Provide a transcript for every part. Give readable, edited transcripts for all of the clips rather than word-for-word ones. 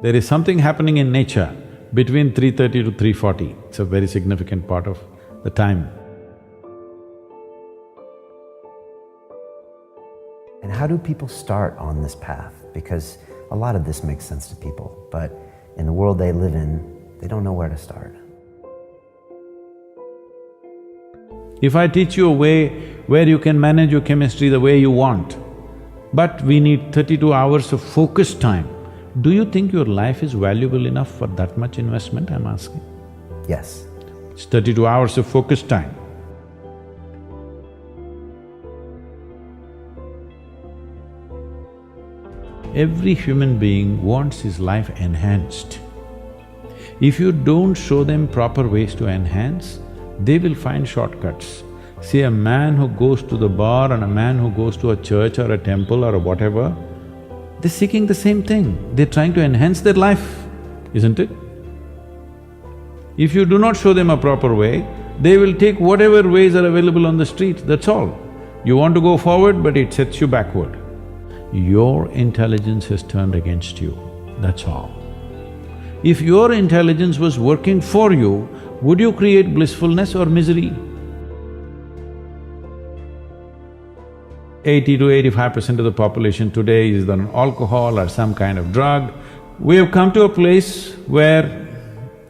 There is something happening in nature between 3:30 to 3:40. It's a very significant part of the time. And how do people start on this path? Because a lot of this makes sense to people, but in the world they live in, they don't know where to start. If I teach you a way where you can manage your chemistry the way you want, but we need 32 hours of focused time, do you think your life is valuable enough for that much investment, I'm asking? Yes. It's 32 hours of focused time. Every human being wants his life enhanced. If you don't show them proper ways to enhance, they will find shortcuts. See, a man who goes to the bar and a man who goes to a church or a temple or whatever, they're seeking the same thing. They're trying to enhance their life, isn't it? If you do not show them a proper way, they will take whatever ways are available on the street, that's all. You want to go forward, but it sets you backward. Your intelligence has turned against you, that's all. If your intelligence was working for you, would you create blissfulness or misery? 80 to 85% of the population today is on alcohol or some kind of drug. We have come to a place where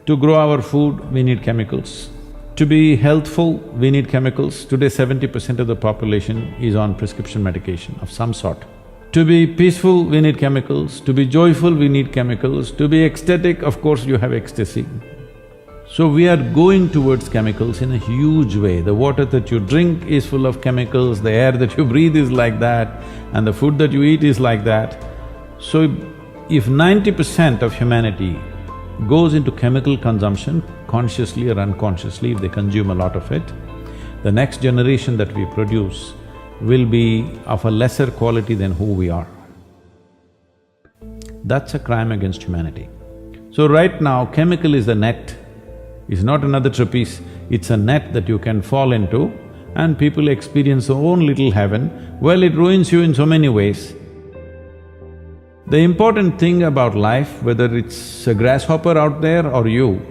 to grow our food, we need chemicals. To be healthful, we need chemicals. Today 70% of the population is on prescription medication of some sort. To be peaceful, we need chemicals. To be joyful, we need chemicals. To be ecstatic, of course you have ecstasy. So we are going towards chemicals in a huge way. The water that you drink is full of chemicals, the air that you breathe is like that, and the food that you eat is like that. So if 90% of humanity goes into chemical consumption, consciously or unconsciously, if they consume a lot of it, the next generation that we produce will be of a lesser quality than who we are. That's a crime against humanity. So right now, chemical is the net. It's not another trapeze, it's a net that you can fall into and people experience their own little heaven. Well, it ruins you in so many ways. The important thing about life, whether it's a grasshopper out there or you,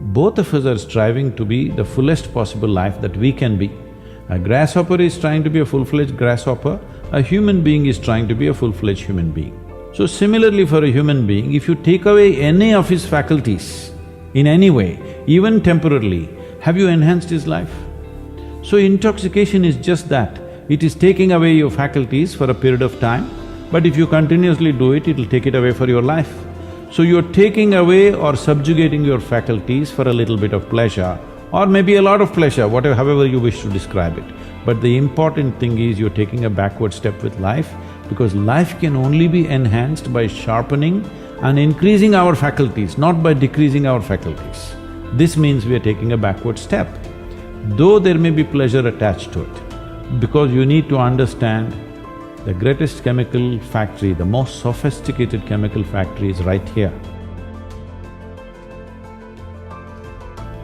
both of us are striving to be the fullest possible life that we can be. A grasshopper is trying to be a full-fledged grasshopper, a human being is trying to be a full-fledged human being. So similarly for a human being, if you take away any of his faculties, in any way, even temporarily, have you enhanced his life? So intoxication is just that, it is taking away your faculties for a period of time, but if you continuously do it, it'll take it away for your life. So you're taking away or subjugating your faculties for a little bit of pleasure, or maybe a lot of pleasure, however you wish to describe it. But the important thing is you're taking a backward step with life, because life can only be enhanced by sharpening and increasing our faculties, not by decreasing our faculties. This means we are taking a backward step, though there may be pleasure attached to it, because you need to understand the greatest chemical factory, the most sophisticated chemical factory is right here.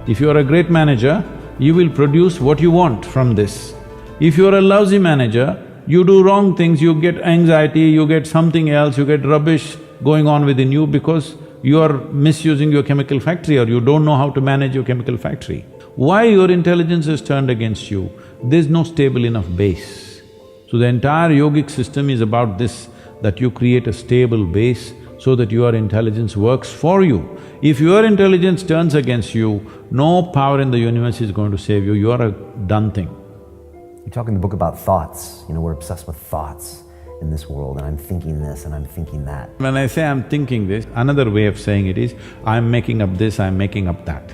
If you are a great manager, you will produce what you want from this. If you are a lousy manager, you do wrong things, you get anxiety, you get something else, you get rubbish going on within you because you are misusing your chemical factory or you don't know how to manage your chemical factory. Why your intelligence is turned against you? There's no stable enough base. So the entire yogic system is about this, that you create a stable base so that your intelligence works for you. If your intelligence turns against you, no power in the universe is going to save you, you are a done thing. You talk in the book about thoughts, we're obsessed with thoughts in this world, and I'm thinking this and I'm thinking that. When I say I'm thinking this, another way of saying it is, I'm making up this, I'm making up that.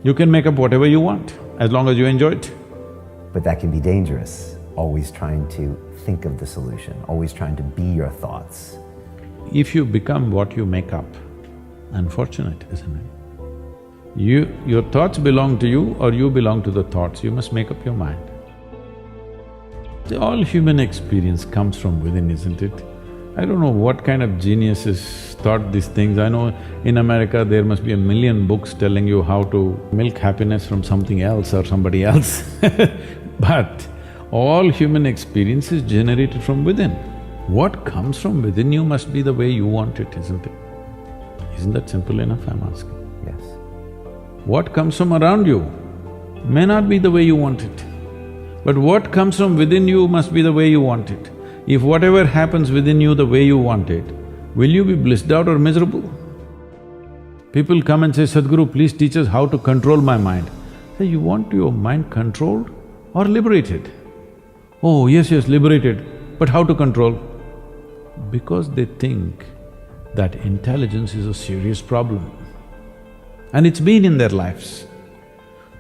You can make up whatever you want, as long as you enjoy it. But that can be dangerous, always trying to think of the solution, always trying to be your thoughts. If you become what you make up, unfortunate, isn't it? Your thoughts belong to you or you belong to the thoughts, you must make up your mind. All human experience comes from within, isn't it? I don't know what kind of geniuses thought these things. I know in America there must be a million books telling you how to milk happiness from something else or somebody else but all human experience is generated from within. What comes from within you must be the way you want it, isn't it? Isn't that simple enough, I'm asking? Yes. What comes from around you may not be the way you want it, but what comes from within you must be the way you want it. If whatever happens within you the way you want it, will you be blissed out or miserable? People come and say, Sadhguru, please teach us how to control my mind. Say, you want your mind controlled or liberated? Oh, yes, liberated, but how to control? Because they think that intelligence is a serious problem, and it's been in their lives.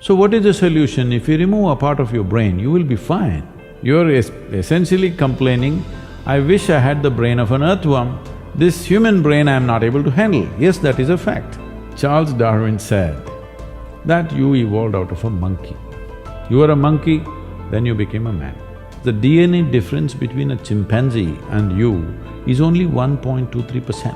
So what is the solution? If you remove a part of your brain, you will be fine. You're essentially complaining, I wish I had the brain of an earthworm, this human brain I am not able to handle. Yes, that is a fact. Charles Darwin said that you evolved out of a monkey. You were a monkey, then you became a man. The DNA difference between a chimpanzee and you is only 1.23%.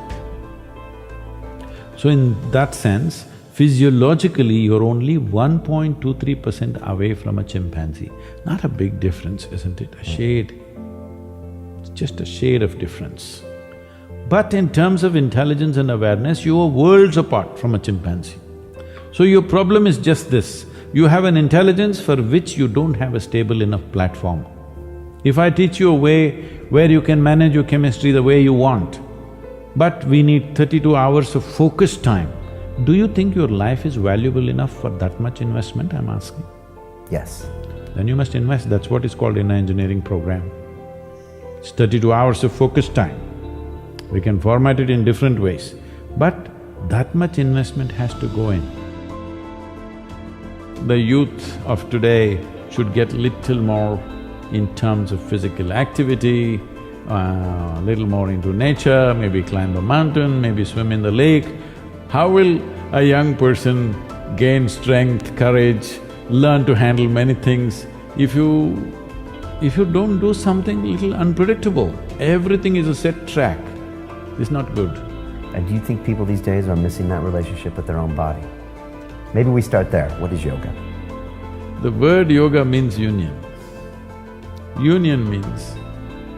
So in that sense, physiologically you're only 1.23% away from a chimpanzee. Not a big difference, isn't it? A shade. It's just a shade of difference. But in terms of intelligence and awareness, you are worlds apart from a chimpanzee. So your problem is just this, you have an intelligence for which you don't have a stable enough platform. If I teach you a way where you can manage your chemistry the way you want, but we need 32 hours of focused time, do you think your life is valuable enough for that much investment, I'm asking? Yes. Then you must invest, that's what is called in an engineering program. It's 32 hours of focused time. We can format it in different ways, but that much investment has to go in. The youth of today should get little more in terms of physical activity, little more into nature, maybe climb a mountain, maybe swim in the lake. How will a young person gain strength, courage, learn to handle many things if you don't do something little unpredictable? Everything is a set track. It's not good. And do you think people these days are missing that relationship with their own body? Maybe we start there. What is yoga? The word yoga means union. Union means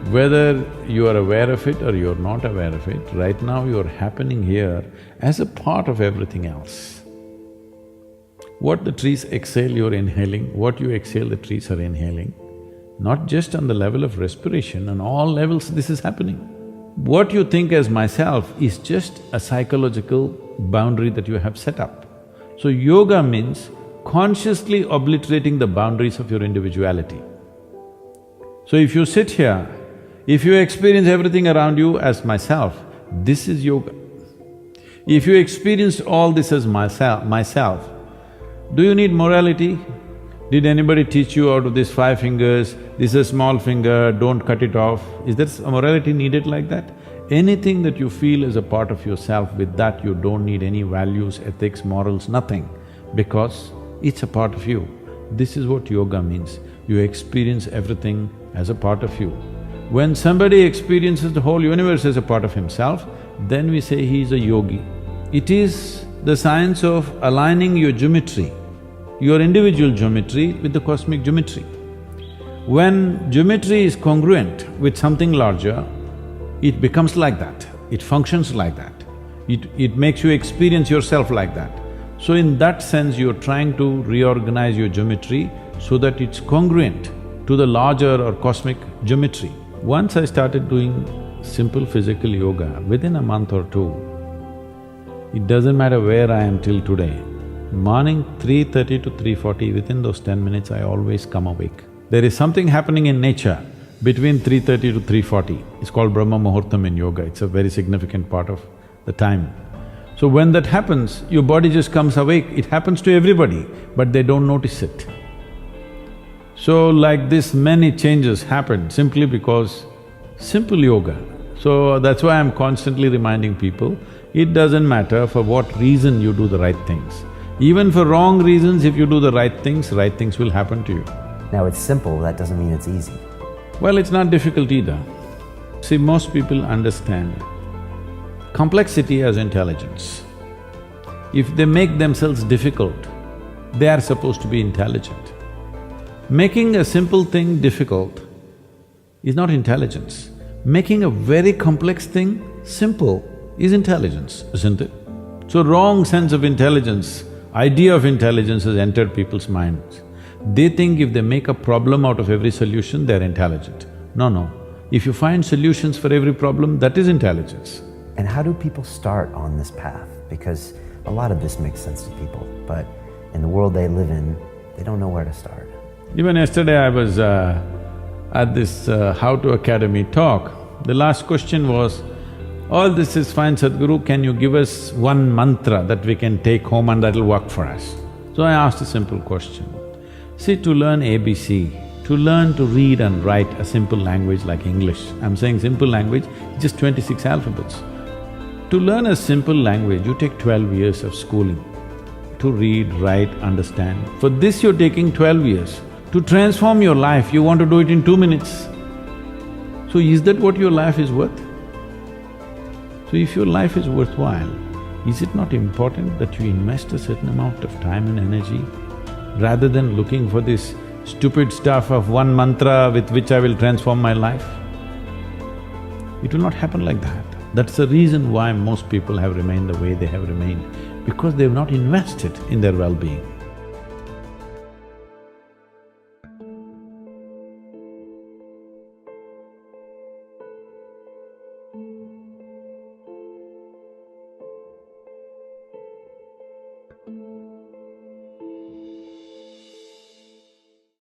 whether you are aware of it or you're not aware of it, right now you're happening here as a part of everything else. What the trees exhale, you're inhaling, what you exhale, the trees are inhaling. Not just on the level of respiration, on all levels this is happening. What you think as myself is just a psychological boundary that you have set up. So yoga means consciously obliterating the boundaries of your individuality. So if you sit here, if you experience everything around you as myself, this is yoga. If you experienced all this as myself, do you need morality? Did anybody teach you out of these 5 fingers, this is a small finger, don't cut it off? Is there a morality needed like that? Anything that you feel is a part of yourself, with that you don't need any values, ethics, morals, nothing, because it's a part of you. This is what yoga means. You experience everything as a part of you. When somebody experiences the whole universe as a part of himself, then we say he is a yogi. It is the science of aligning your geometry, your individual geometry with the cosmic geometry. When geometry is congruent with something larger, it becomes like that, it functions like that, it makes you experience yourself like that. So in that sense, you're trying to reorganize your geometry so that it's congruent to the larger or cosmic geometry. Once I started doing simple physical yoga, within a month or two, it doesn't matter where I am till today, morning 3:30 to 3:40, within those 10 minutes I always come awake. There is something happening in nature between 3:30 to 3:40, it's called Brahma Muhurtam in yoga, it's a very significant part of the time. So when that happens, your body just comes awake, it happens to everybody, but they don't notice it. So like this, many changes happen simply because simple yoga. So that's why I'm constantly reminding people, it doesn't matter for what reason you do the right things. Even for wrong reasons, if you do the right things will happen to you. Now it's simple, that doesn't mean it's easy. Well, it's not difficult either. See, most people understand complexity as intelligence. If they make themselves difficult, they are supposed to be intelligent. Making a simple thing difficult is not intelligence. Making a very complex thing simple is intelligence, isn't it? So wrong sense of intelligence, idea of intelligence has entered people's minds. They think if they make a problem out of every solution, they're intelligent. No, no. If you find solutions for every problem, that is intelligence. And how do people start on this path? Because a lot of this makes sense to people, but in the world they live in, they don't know where to start. Even yesterday I was at this How to Academy talk. The last question was, all this is fine, Sadhguru, can you give us one mantra that we can take home and that'll work for us? So I asked a simple question. See, to learn ABC, to learn to read and write a simple language like English, I'm saying simple language, just 26 alphabets. To learn a simple language, you take 12 years of schooling. To read, write, understand. For this you're taking 12 years. To transform your life, you want to do it in 2 minutes. So is that what your life is worth? So if your life is worthwhile, is it not important that you invest a certain amount of time and energy rather than looking for this stupid stuff of one mantra with which I will transform my life? It will not happen like that. That's the reason why most people have remained the way they have remained, because they've not invested in their well-being.